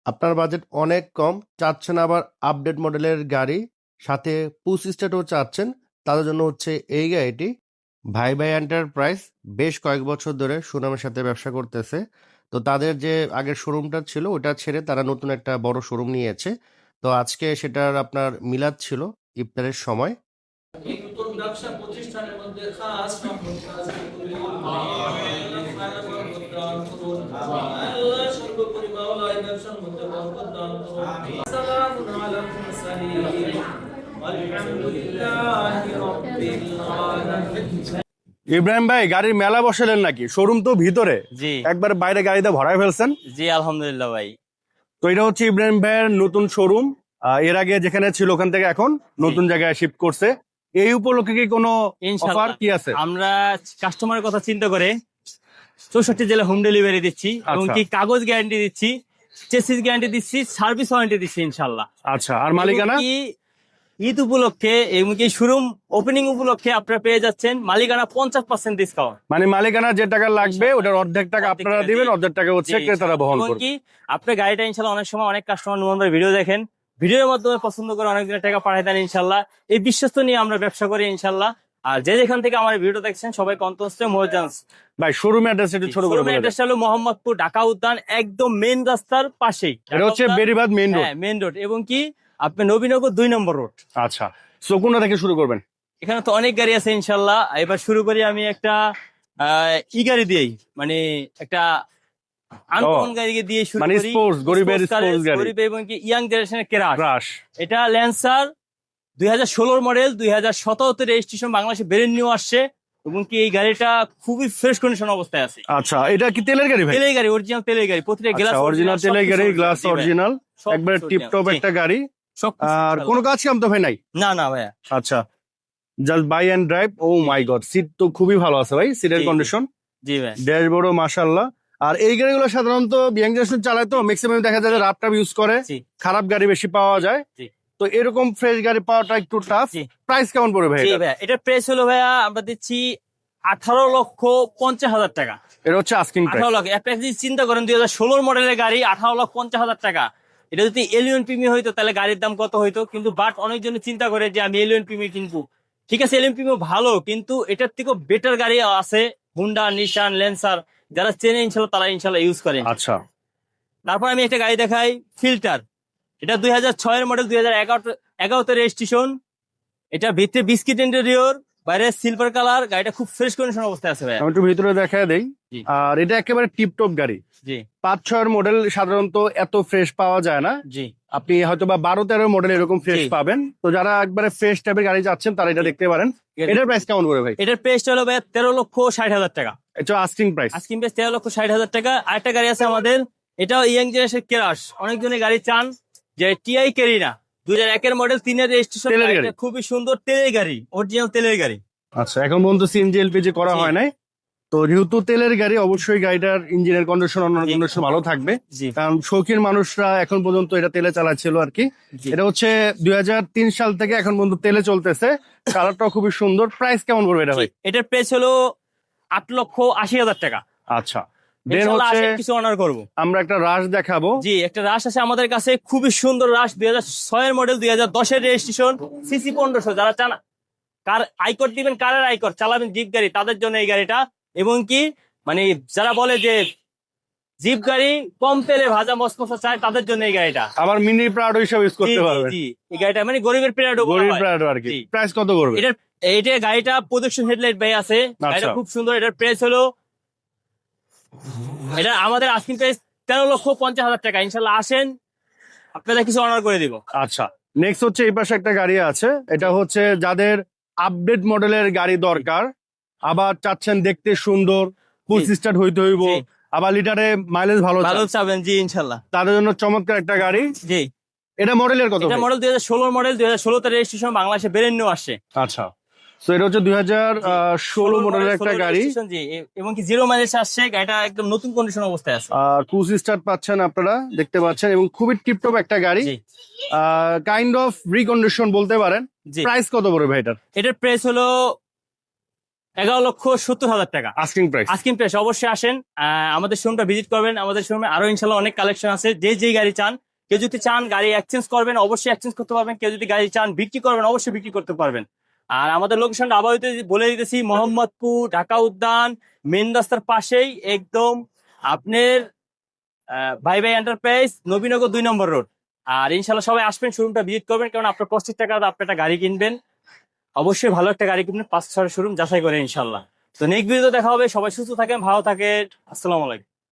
আপনার বাজেট অনেক কম, চাচ্ছেন আবার আপডেট মডেলের গাড়ি, সাথে পুশ স্টার্টও চাচ্ছেন, তাদের জন্য হচ্ছে এই গাড়িটি। ভাই ভাই এন্টারপ্রাইজ বেশ কয়েক বছর ধরে সুনামের সাথে ব্যবসা করতেছে। তো তাদের যে আগের শোরুমটা ছিল ওটা ছেড়ে তারা নতুন একটা বড় শোরুম নিয়েছে। তো আজকে সেটার আপনার মিলাদ ছিল ইফতারের সময়। এই নতুন ব্যবসা প্রতিষ্ঠানের মধ্যে খাস রহমত নাযিল করুন। বরকত দান করুন। আল্লাহ সর্বোপরি মাওলা এই ব্যবসার মধ্যে বরকত দান করুন। সালামুন আলাল মুরসালিন আলহামদুলিল্লাহি রাব্বিল আলামিন। ইব্রাহিম ভাই, গাড়ির মেলা বসালেন নাকি? শোরুম তো ভিতরে, জি একবার বাইরে গাড়িতে ভরাই ফেলছেন। জি আলহামদুলিল্লাহ ভাই। তো এটা হচ্ছে ইব্রাহিম ভাইয়ের নতুন শোরুম। এর আগে যেখানে ছিল ওখান থেকে এখন নতুন জায়গায় শিফট করছে। এই উপলক্ষে কি কোনো অফার কি আছে? আমরা কাস্টমারের কথা চিন্তা করে 64 জেলা হোম ডেলিভারি দিচ্ছি এবং কি কাগজ গ্যারান্টি দিচ্ছি, চেসিস গ্যারান্টি দিচ্ছি, সার্ভিস ওয়ারেন্টি দিচ্ছি ইনশাল্লাহ। আচ্ছা, আর মালিকানা? এবং কি ঈদ উপলক্ষে এবং কি শোরুম ওপেনিং উপলক্ষে আপনারা পেয়ে যাচ্ছেন মালিকানা 50% ডিসকাউন্ট। মানে মালিকানা যে টাকা লাগবে ওটার অর্ধেক টাকা আপনারা দিবেন, অর্ধেক টাকা হচ্ছে ক্রেতারা বহন এবং করবে। কি আপনার গাড়িটা ইনশাল্লাহ অনেক সময় অনেক কাস্টমার নুমান ভাই ভিডিও দেখেন, ভিডিওর মাধ্যমে পছন্দ করে অনেক দিনের টাকা পাঠাই দেন ইনশাল্লাহ। এই বিশ্বস্ত নিয়ে আমরা ব্যবসা করি ইনশাল্লাহ। আর যে যেখান থেকে আমার ভিডিও দেখছেন সবাই কন্তস্তে মোরজান্স। ভাই শোরুম অ্যাড্রেস একটু ছোট করে বলে দেন। অ্যাড্রেসটা হলো মোহাম্মদপুর ঢাকা উদ্যান, একদম মেইন রাস্তার পাশেই। এটা হচ্ছে বেরিবাদ মেইন রোড। হ্যাঁ, মেইন রোড। এবং কি আপনি নবীনগর 2 নম্বর রোড। আচ্ছা, সো কোনটা থেকে শুরু করবেন? এখানে তো অনেক গাড়ি আছে ইনশাল্লাহ। এবার শুরু করি আমি একটা ই গাড়ি দিয়েই, মানে একটা আনকমন গাড়ি দিয়ে শুরু মানে করি। স্পোর্টস, গরিবের স্পোর্টস গাড়ি। গরিব এবং কি ইয়াং জেনারেশনের ক্রাশ। ক্রাশ। এটা ল্যান্সার 2016 মডেল, 2017 রেজিস্ট্রেশন, বাংলাদেশে ব্র্যান্ড নিউ আসছে। এবং কি এই গাড়িটা খুবই ফ্রেশ কন্ডিশন অবস্থায় আছে। আচ্ছা, এটা কি তেলের গাড়ি ভাই? তেলের গাড়ি, অরিজিনাল তেলের গাড়ি, প্রতিটা গ্লাস অরিজিনাল তেলের গাড়ি, গ্লাস অরিজিনাল, একবার টিপ টপ একটা গাড়ি। আর কোনো কাজ কাম তো ভাই নাই? না না ভাইয়া। আচ্ছা, just buy and drive. Oh my God, seat তো খুবই ভালো আছে ভাই, সিটের কন্ডিশন। জি ভাই। ড্যাশবোর্ডও মাশাআল্লাহ। আর এই গাড়িগুলো সাধারণত ইয়াং জেনারেশন চালায়, তো ম্যাক্সিমাম দেখা যায় রাবটাপ ইউজ করে, খারাপ গাড়ি বেশি পাওয়া যায়। তো এরকম ফ্রেশ গাড়ি পাওয়াটা একটু টাফ। প্রাইস কেমন পড়বে ভাই? এটা প্রাইস হলো ভাইয়া আমরা দিচ্ছি 18,50,000 টাকা। এটা হচ্ছে আস্কিং প্রাইস। 18 লাখ। একটা যদি চিন্তা করেন 2016 মডেলের গাড়ি 18,50,000 টাকা, এটা যদি এলিয়ন প্রিমিয়াম হইতো তাহলে গাড়ির দাম কত হইতো। কিন্তু বাট অনেকজন চিন্তা করে যে আমি এলিয়ন প্রিমিয়াম কিনবো। ঠিক আছে, এলিয়ন প্রিমিয়াম ভালো, কিন্তু এটার থেকেও বেটার গাড়ি আছে, হুন্ডা, নিশান, ল্যান্সার। যারা চেনে ইনশাল্লাহ তারা ইনশাল্লাহ ইউজ করে। আচ্ছা, তারপর আমি একটা গাড়ি দেখাই, ফিল্টার। এটা 2006 মডেল, 2011 রেজিস্ট্রেশন। এটা ভিতরে বিস্কিট ইন্টেরিয়র, বাইরে সিলভার কালার। গাড়িটা খুব ফ্রেশ কন্ডিশন অবস্থায় আছে ভাই। আমি একটু ভিতরে দেখায় দেই। আর এটা একেবারে টিপটপ গাড়ি। জি। 5-6 মডেল সাধারণত এত ফ্রেশ পাওয়া যায় না। জি। আপনি হয়তো বা 12-13 মডেল এরকম ফ্রেশ পাবেন। তো যারা একবারে ফ্রেশ টাইপের গাড়ি যাচ্ছেন তারা এটা দেখতে পারেন। এটার প্রাইস কেমন করে ভাই? এটার প্রাইস হলো ভাই 13,60,000 টাকা। এটা আস্কিং প্রাইস। আস্কিং প্রাইস 13,60,000 টাকা। আরেকটা গাড়ি আছে আমাদের, এটাও ইয়াং জেনারেশন ক্রাশ। অনেকজনের গাড়ি চান যে টিআই ক্যারিনা, 2001 মডেল, 3 রেজিস্ট্রেশন। খুবই সুন্দর তেলের গাড়ি, অরিজিনাল তেলের গাড়ি। আচ্ছা, এখন পর্যন্ত সিএনজি এলপিজি করা হয় নাই। তো যেহেতু তেলের গাড়ি, অবশ্যই গাড়িটার ইঞ্জিনের কন্ডিশন, অন্যান্য কন্ডিশন ভালো থাকবে। কারণ শৌখিন মানুষরা এখন পর্যন্ত এটা তেলে চালাচ্ছিল আর কি। এটা হচ্ছে 2003 সাল থেকে এখন পর্যন্ত তেলে চলতেছে। কালারটাও খুবই সুন্দর। প্রাইস কেমন পড়বে এটা ভাই? এটার প্রাইস হলো 8,80,000 টাকা। আচ্ছা, দেন হচ্ছে কিছু অনার করবো। আমরা একটা রাশ দেখাবো। জি, একটা রাশ আছে আমাদের কাছে, খুবই সুন্দর রাশ, 2006 মডেল, 2010 রেজিস্ট্রেশন, সিসি 1500। যারা চান কার আইকর দিবেন, কারের আইকর চালাবেন, জিপ গাড়ি, তাদের জন্য এই গাড়িটা। এবং কি মানে যারা বলে যে জিপ গাড়ি কম তেলে ভাজা মসমসা চায়, তাদের জন্য এই গাড়িটা। আবার মিনি প্রাডো হিসেবে ইউজ করতে পারবেন। জি, এই গাড়িটা মানে গরিবের প্রাডো। গরিব প্রাডো আর কি। প্রাইস কত করবে? এইটা গাড়িটা প্রজেকশন হেডলাইট ভাই আছে, গাড়িটা খুব সুন্দর। এটার প্রাইস হলো, এটা আমাদের আস্কিং প্রাইস 13,50,000 টাকা। ইনশাল্লাহ আসেন, আপনাদের কিছু অনার করে দিব। আচ্ছা, নেক্সট হচ্ছে এই পাশে একটা গাড়ি আছে। এটা হচ্ছে যাদের আপডেট মডেলের গাড়ি দরকার, আবার চাচ্ছেন দেখতে সুন্দর, ফুল স্টার্ট হইতে হইব, আবার লিটারে মাইলেজ ভালো চাবেন, জি ইনশাল্লাহ, তাদের জন্য চমৎকার একটা গাড়ি। জি। এটা মডেলের কত? এটা মডেল 2016 মডেল, 2016 তে রেজিস্ট্রেশন, বাংলাদেশে ব্র্যান্ড নিউ আসছে। আচ্ছা, সো এটা হচ্ছে 2016 মডেলের একটা গাড়ি। জি, এবং কি জিরো মাইলেজ আসছে। গাড়িটা একদম নতুন কন্ডিশন অবস্থায় আছে। ক্রুজ স্টার্ট পাচ্ছেন, আপনারা দেখতে পাচ্ছেন, এবং খুবই টিপটপ একটা গাড়ি। কাইন্ড অফ রিকন্ডিশন বলতে পারেন। প্রাইস কত পড়বে ভাই এটার? এটার প্রাইস হলো 11,70,000 টাকা আস্কিং প্রাইস। Asking price. অবশ্যই আসেন, আমাদের শোরুমটা ভিজিট করবেন। আমাদের শোরুমে আরো ইনশাল্লাহ অনেক কালেকশন আছে। যে গাড়ি চান, কেউ যদি চান গাড়ি এক্সচেঞ্জ করবেন অবশ্যই এক্সচেঞ্জ করতে পারবেন, কেউ যদি গাড়ি চান বিক্রি করবেন অবশ্যই বিক্রি করতে পারবেন। আর আমাদের লোকেশনটা আবার বলে দিতেছি, মোহাম্মদপুর ঢাকা উদ্যান মেন রাস্তার পাশেই একদম আপনার ভাই ভাই এন্টারপ্রাইজ নবীনগর 2 নম্বর রোড। আর ইনশাল্লাহ সবাই আসবেন, শোরুমটা ভিজিট করবেন, কারণ আপনার 25 টাকা আপনি একটা গাড়ি কিনবেন, অবশ্যই ভালো একটা গাড়ি কিনবেন 5-6 শোরুম যাচাই করে ইনশাল্লাহ। তো নেক্সট ভিডিওতে দেখা হবে। সবাই সুস্থ থাকেন, ভালো থাকেন। আসসালামু আলাইকুম।